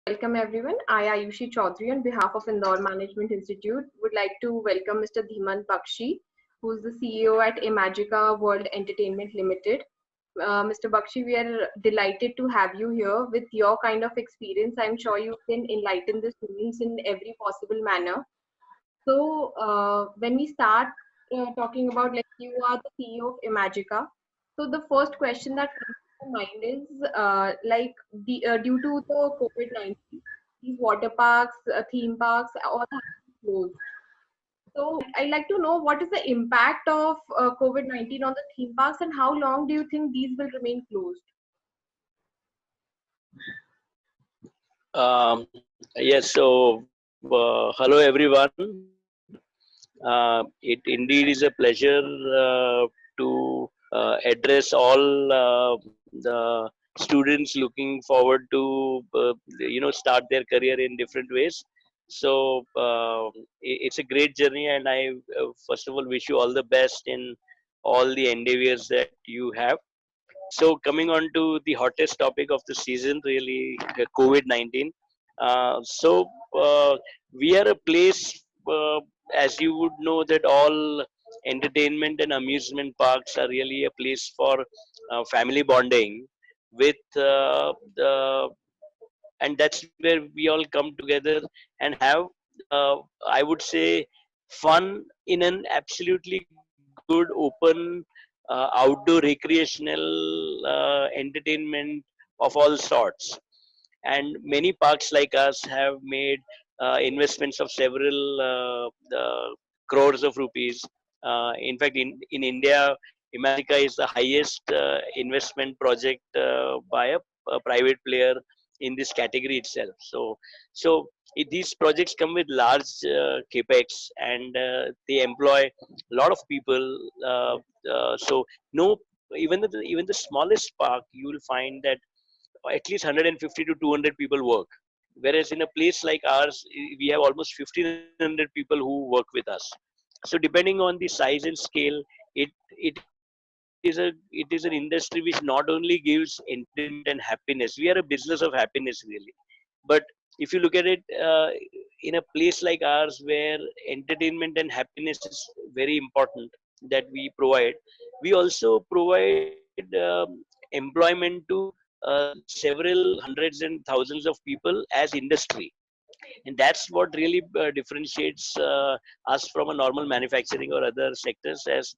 Welcome everyone. I, Ayushi Chaudhary, on behalf of Indore Management Institute, would like to welcome Mr. Dhiman Bakshi, who is the CEO at Imagica World Entertainment Limited. Mr. Bakshi, we are delighted to have you here. With your kind of experience, I'm sure you can enlighten the students in every possible manner. So, when we start talking about, like, you are the CEO of Imagica. So, the first question that comes to mind is, due to the COVID-19, these water parks, theme parks, all have been closed. So, I'd like to know what is the impact of COVID-19 on the theme parks, and how long do you think these will remain closed? Yes, so hello everyone. It indeed is a pleasure to address all the students looking forward to start their career in different ways. So it's a great journey, and I first of all wish you all the best in all the endeavors that you have. So coming on to the hottest topic of the season, really, COVID-19. So we are a place, as you would know, that all entertainment and amusement parks are really a place for family bonding with and that's where we all come together and have, I would say, fun in an absolutely good, open, outdoor recreational entertainment of all sorts. And many parks like us have made investments of several crores of rupees. In fact, in India, Imagica is the highest investment project by a private player in this category itself. So these projects come with large capex, and they employ a lot of people. So no, even the smallest park, you will find that at least 150 to 200 people work, whereas in a place like ours we have almost 1500 people who work with us. So depending on the size and scale, it is an industry which not only gives entertainment and happiness. We are a business of happiness, really. But if you look at it, in a place like ours where entertainment and happiness is very important that we provide, we also provide employment to several hundreds and thousands of people as industry. And that's what really differentiates us from a normal manufacturing or other sectors, as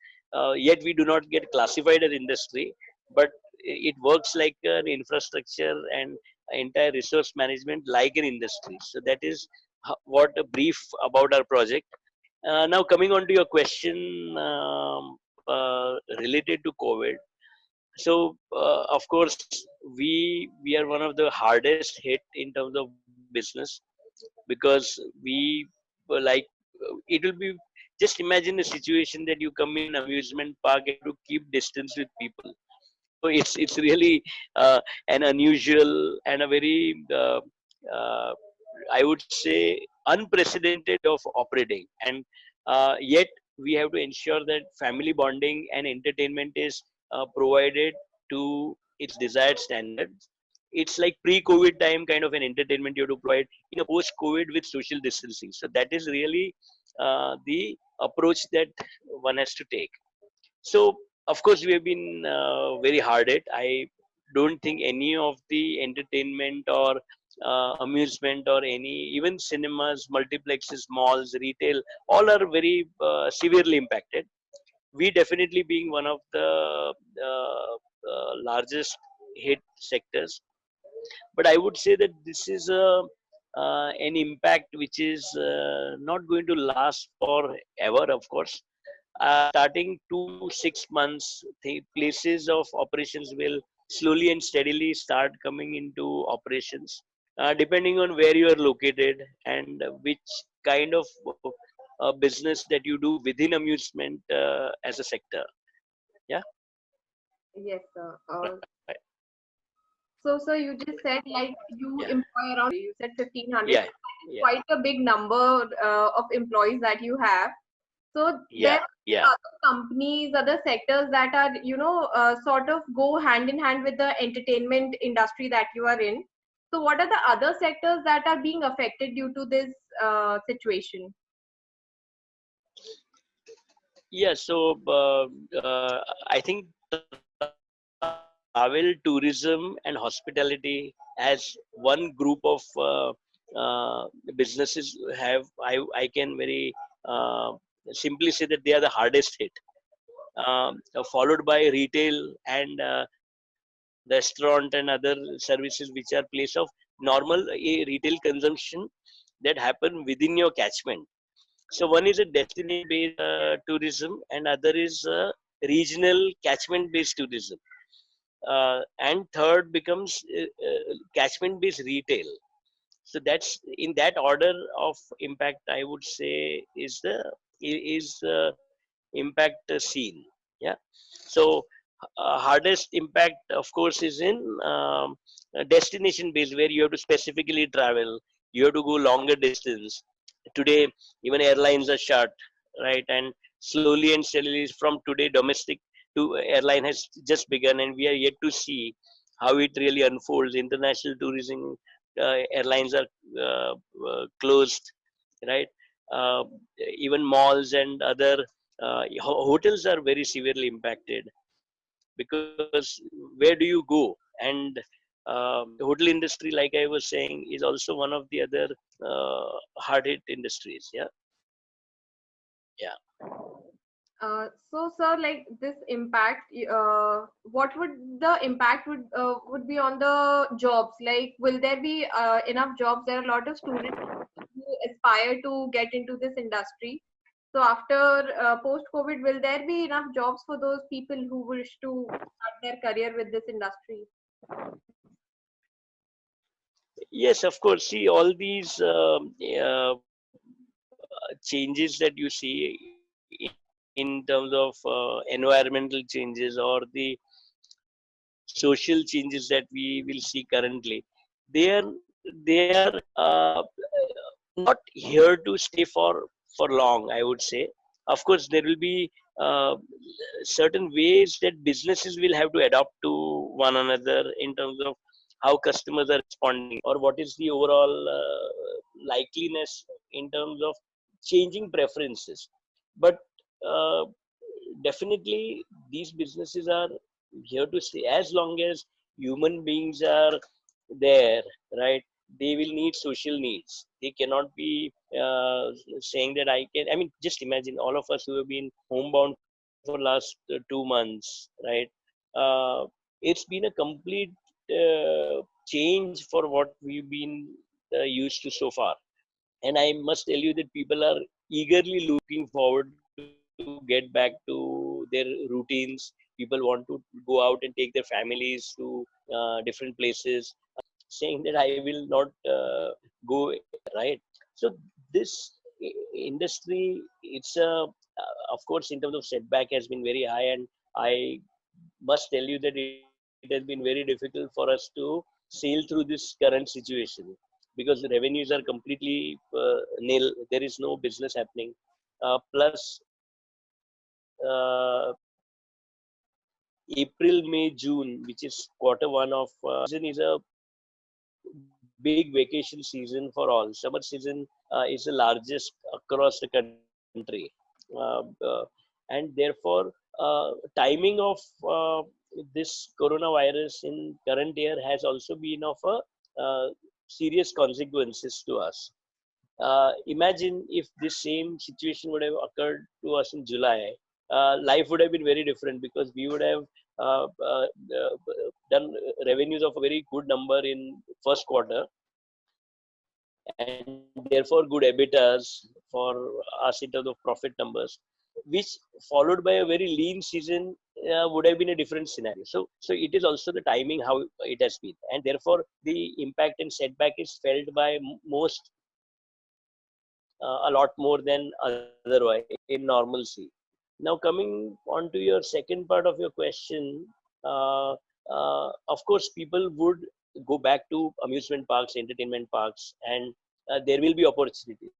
yet we do not get classified as industry, but it works like an infrastructure and entire resource management like an industry. So that is what a brief about our project. Now coming on to your question, related to COVID. So of course, we are one of the hardest hit in terms of business, because we were like, it will be, just imagine a situation that you come in an amusement park and to keep distance with people. So it's really an unusual and a very uh, I would say unprecedented of operating. And yet we have to ensure that family bonding and entertainment is provided to its desired standards. It's like pre-COVID time kind of an entertainment you have to provide in a post-COVID with social distancing. So that is really the approach that one has to take. So of course we have been very hard at. I don't think any of the entertainment or amusement or any, even cinemas, multiplexes, malls, retail, all are very severely impacted. We definitely being one of the largest hit sectors, but I would say that this is a an impact which is not going to last forever, of course. Starting 2 6 months, the places of operations will slowly and steadily start coming into operations, depending on where you are located and which kind of business that you do within amusement as a sector. Yeah. Yes, sir. So you just said, like, you Yeah. employ around, you said 1500, Yeah. Yeah. quite a big number of employees that you have. So there Yeah. are Yeah. other companies, other sectors that are, sort of go hand in hand with the entertainment industry that you are in. So what are the other sectors that are being affected due to this situation? Yeah, so I think travel, tourism, and hospitality as one group of businesses have. I can very uh, simply say that they are the hardest hit, followed by retail and restaurant and other services which are place of normal retail consumption that happen within your catchment. So one is a destination based tourism and other is regional catchment based tourism, and third becomes catchment based retail. So that's in that order of impact, I would say, is impact seen. Yeah. So hardest impact of course is in destination based, where you have to specifically travel, you have to go longer distance. Today even airlines are shut, right? And slowly and steadily from today domestic to airline has just begun, and we are yet to see how it really unfolds. International tourism airlines are closed, right? uh, Even malls and other hotels are very severely impacted, because where do you go? And hotel industry, like I was saying, is also one of the other hard hit industries. Yeah. Yeah. So, sir, like this impact, what would the impact would be on the jobs? Like, will there be enough jobs? There are a lot of students who aspire to get into this industry. So, after post-COVID, will there be enough jobs for those people who wish to start their career with this industry? Yes, of course. See, all these changes that you see in terms of environmental changes or the social changes that we will see currently, they are not here to stay for long, I would say. Of course there will be uh, certain ways that businesses will have to adapt to one another in terms of how customers are responding, or what is the overall likeliness in terms of changing preferences. But uh, definitely these businesses are here to stay as long as human beings are there, right? They will need social needs. They cannot be saying that I can, I mean, just imagine all of us who have been homebound for last 2 months, right? It's been a complete change for what we've been used to so far. And I must tell you that people are eagerly looking forward to get back to their routines. People want to go out and take their families to different places, saying that I will not go, right? So this industry, it's of course in terms of setback has been very high, and I must tell you that it has been very difficult for us to sail through this current situation, because the revenues are completely nil. There is no business happening. Plus April, May, June, which is quarter one of season, is a big vacation season for all. Summer season is the largest across the country, uh, uh, and therefore timing of this coronavirus in current year has also been of a serious consequences to us. Imagine if this same situation would have occurred to us in July, life would have been very different, because we would have uh, uh, uh, done revenues of a very good number in first quarter, and therefore good EBITDAs for us in terms of profit numbers, which followed by a very lean season would have been a different scenario. So it is also the timing how it has been, and therefore the impact and setback is felt by most a lot more than otherwise in normalcy. Now, coming on to your second part of your question, uh, of course, people would go back to amusement parks, entertainment parks, and there will be opportunities.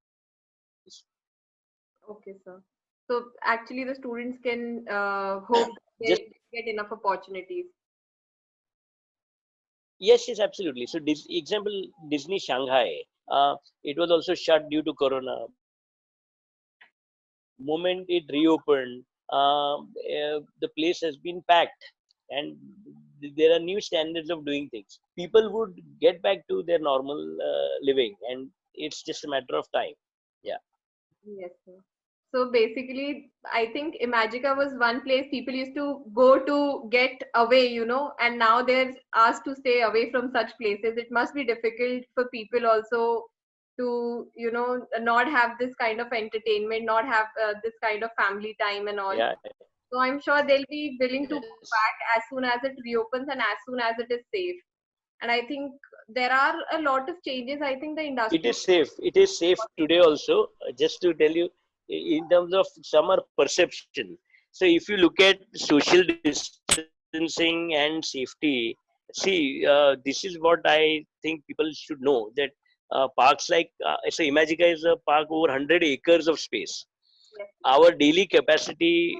Okay, sir. So actually, the students can hope Just they get enough opportunities. Yes, yes, absolutely. So, example, Disney Shanghai, it was also shut due to Corona. Moment it reopened, the place has been packed, and there are new standards of doing things. People would get back to their normal living, and it's just a matter of time. Yeah. Yes, sir. So basically, I think Imagica was one place people used to go to get away, and now they're asked to stay away from such places. It must be difficult for people also to, not have this kind of entertainment, not have this kind of family time and all. Yeah. So I'm sure they'll be willing to go Yes. back as soon as it reopens and as soon as it is safe. And I think there are a lot of changes. I think the It industry. is safe. It is safe today also. Just to tell you, in terms of summer perception. So if you look at social distancing and safety, see, this is what I think people should know, that parks like so Imagica is a park over 100 acres of space. Yes, Our daily capacity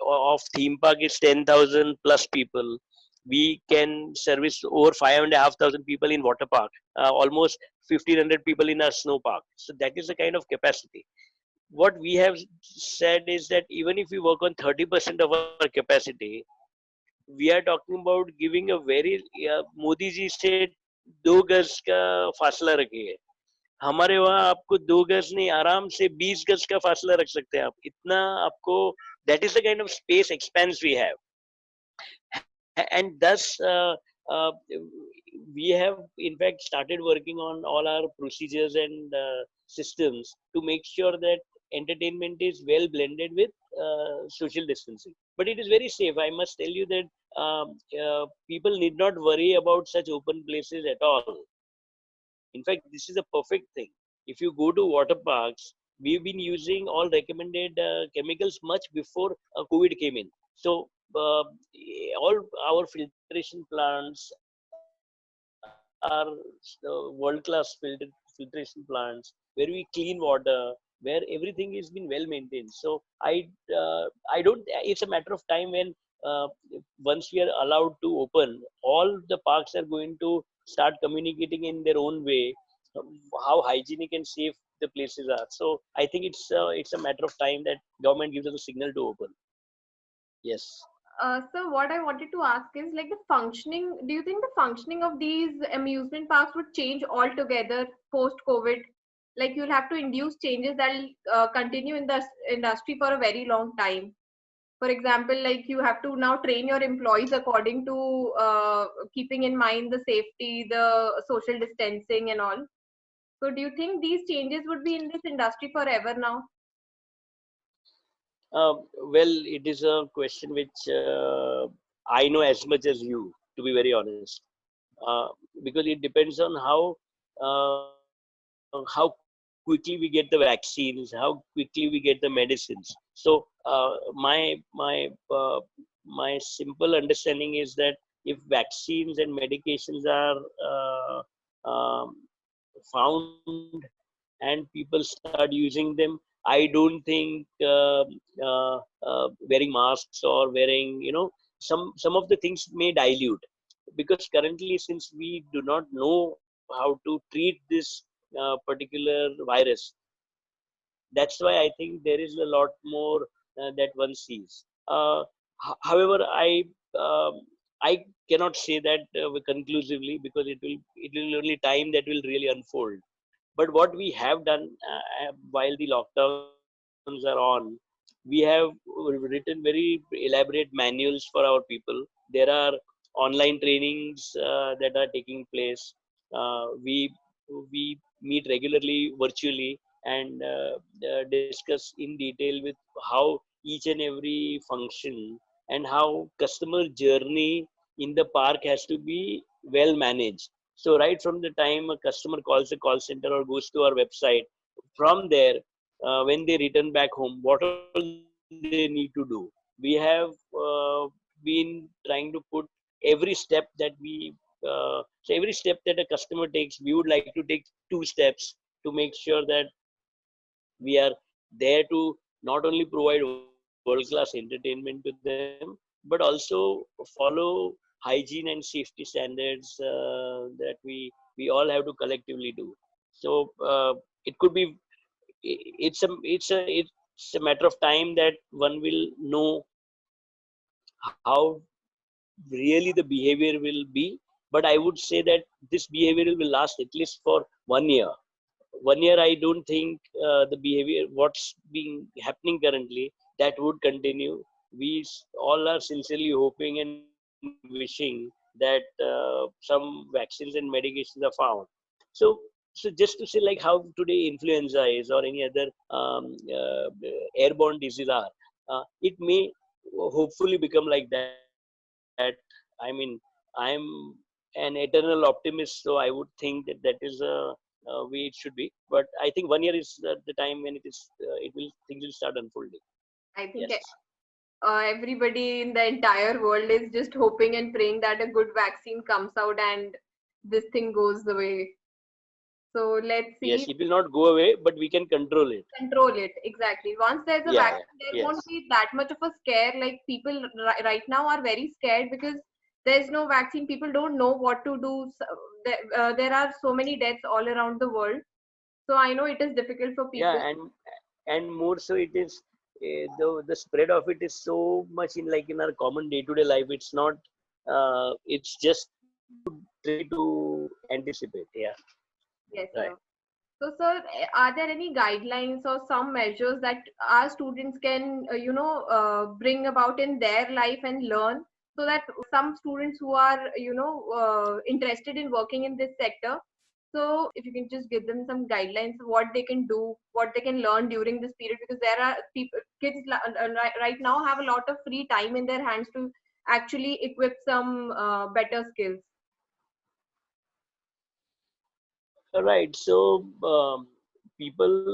of theme park is 10,000 plus people. We can service over 5,500 people in water park, almost 1,500 people in our snow park. So that is the kind of capacity. What we have said is that even if we work on 30% of our capacity, we are talking about giving a very, Modi ji said, 2 गज का फासला रखिए. हमारे वहाँ आपको 2 गज नहीं, आराम से 20 गज का फासला रख सकते हैं आप. इतना आपको, that is the kind of space expanse we have. And thus we have in fact started working on all our procedures and systems to make sure that entertainment is well blended with social distancing, but it is very safe. I must tell you that people need not worry about such open places at all. In fact, this is a perfect thing. If you go to water parks, we've been using all recommended chemicals much before COVID came in. So all our filtration plants are world-class filtration plants where we clean water, where everything has been well maintained. So I don't. It's a matter of time when uh, once we are allowed to open, all the parks are going to start communicating in their own way how hygienic and safe the places are. So I think it's a matter of time that government gives us a signal to open. Yes. So what I wanted to ask is like the functioning, do you think the functioning of these amusement parks would change altogether post COVID? Like you'll have to induce changes that will continue in the industry for a very long time. For example, like you have to now train your employees according to keeping in mind the safety, the social distancing and all. So do you think these changes would be in this industry forever now? Well, it is a question which I know as much as you, to be very honest, uh, because it depends on how quickly we get the vaccines, how quickly we get the medicines. So my my simple understanding is that if vaccines and medications are um, found and people start using them, I don't think wearing masks or wearing, some of the things may dilute, because currently, since we do not know how to treat this particular virus, that's why I think there is a lot more that one sees. However, um, I cannot say that conclusively, because it will only time that will really unfold. But what we have done while the lockdowns are on, we have written very elaborate manuals for our people. There are online trainings that are taking place. We meet regularly virtually and discuss in detail with how each and every function and how customer journey in the park has to be well managed. So right from the time a customer calls the call center or goes to our website, from there, when they return back home, what all they need to do. We have been trying to put every step that so every step that a customer takes, we would like to take 2 steps to make sure that we are there to not only provide world class entertainment to them, but also follow how hygiene and safety standards that we all have to collectively do. So it could be, it's a matter of time that one will know how really the behavior will be. But I would say that this behavior will last at least for 1 year. 1 year, I don't think the behavior what's being happening currently, that would continue. We all are sincerely hoping and wishing that some vaccines and medications are found. So so just to say, like, how today influenza is, or any other airborne disease are, it may hopefully become like that. I mean, I'm an eternal optimist, so I would think that that is a way it should be. But I think 1 year is the time when it will things will start unfolding. I think Yes. everybody in the entire world is just hoping and praying that a good vaccine comes out and this thing goes away. So let's Yes, see. it will not go away, but we can control it. Control it, exactly. Once there's a Yeah, yeah. vaccine, there won't Yes. be that much of a scare. Like people right now are very scared because there's no vaccine. People don't know what to do. So, there are so many deaths all around the world. So I know it is difficult for people. Yeah, and more so it is, the spread of it is so much in, like, in our common day-to-day life. It's not, it's just tricky to anticipate. Yeah, Yes, right. sir. So, sir, are there any guidelines or some measures that our students can, bring about in their life and learn, so that some students who are, interested in working in this sector, so if you can just give them some guidelines, what they can do, what they can learn during this period, because there are people, kids right now have a lot of free time in their hands to actually equip some better skills. Right. So people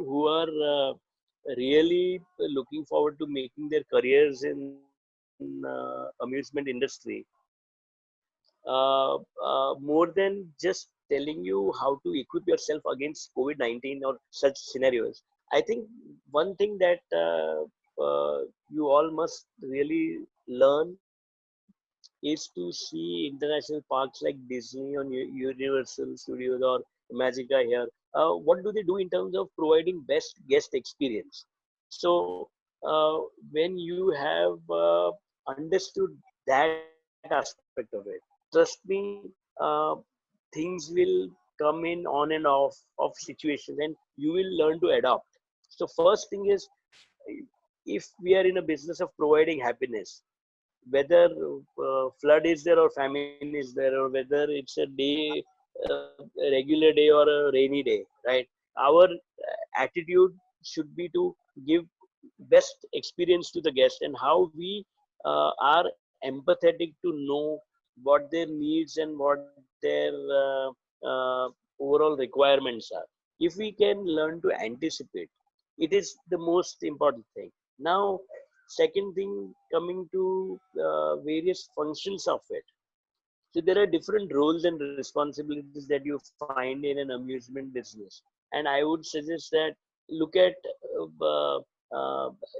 who are really looking forward to making their careers in amusement industry, more than just telling you how to equip yourself against COVID-19 or such scenarios, I think one thing that you all must really learn is to see international parks like Disney or Universal Studios or Magica here. What do they do in terms of providing best guest experience? So when you have understood that aspect of it, trust me, uh, things will come in on and off of situations, and you will learn to adapt. So first thing is, if we are in a business of providing happiness, whether flood is there or famine is there, or whether it's a day, a regular day or a rainy day, right? Our attitude should be to give best experience to the guest, and how we are empathetic to know what their needs and what their uh, overall requirements are. If we can learn to anticipate, it is the most important thing. Now, second thing, coming to various functions of it. So there are different roles and responsibilities that you find in an amusement business, and I would suggest that look at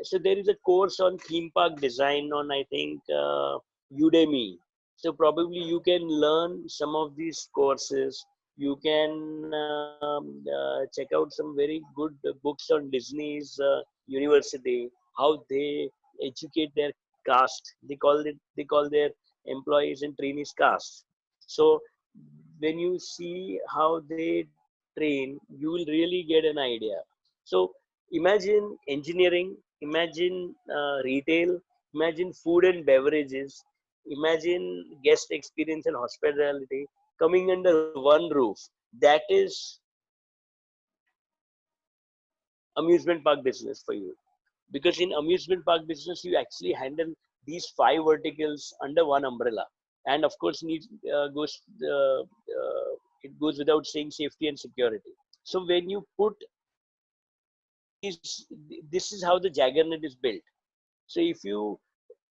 so there is a course on theme park design on, I think, Udemy. So probably you can learn some of these courses. You can check out some very good books on Disney's university, how they educate their caste. They call their employees and trainees caste. So when you see how they train, you will really get an idea. So imagine engineering, imagine retail, imagine food and beverages, imagine guest experience and hospitality coming under one roof. That is amusement park business for you, because in amusement park business you actually handle these five verticals under one umbrella. And of course needs it goes without saying, safety and security. So when you put these, this is how the juggernaut is built. So if you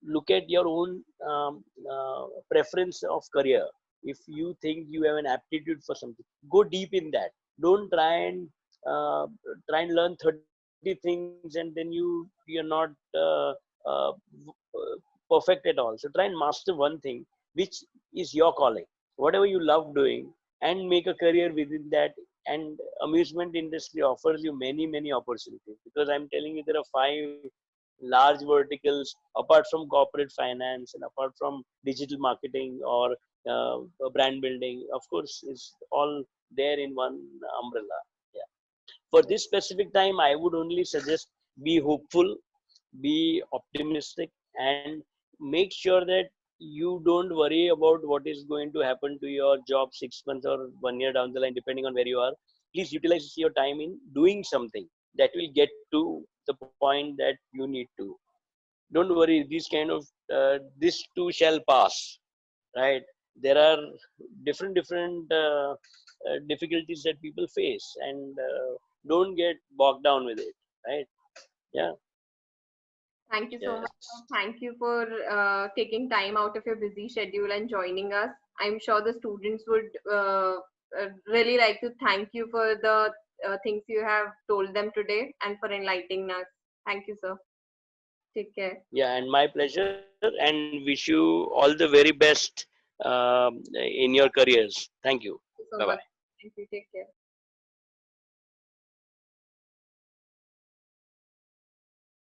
look at your own preference of career, if you think you have an aptitude for something, go deep in that. Don't uh, try and learn 30 things and then you're not uh, perfect at all. So try and master one thing, which is your calling, whatever you love doing, and make a career within that. And amusement industry offers you many opportunities, because I'm telling you, there are 5 large verticals apart from corporate finance and apart from digital marketing or brand building. Of course, it's all there in one umbrella. Yeah. For this specific time, I would only suggest, be hopeful, be optimistic, and make sure that you don't worry about what is going to happen to your job 6 months or 1 year down the line, depending on where you are. Please utilize your time in doing something that will get to the point that you need to. Don't worry, these kind of this too shall pass, right? There are different difficulties that people face, and don't get bogged down with it, right? Yeah. Thank you so much. Yes. Thank you for taking time out of your busy schedule and joining us. I'm sure the students would really like to thank you for the things you have told them today and for enlightening us. Thank you, sir. Take care. Yeah, and my pleasure, and wish you all the very best in your careers. Thank you. Thank you so Bye bye. much. Thank you. Take care.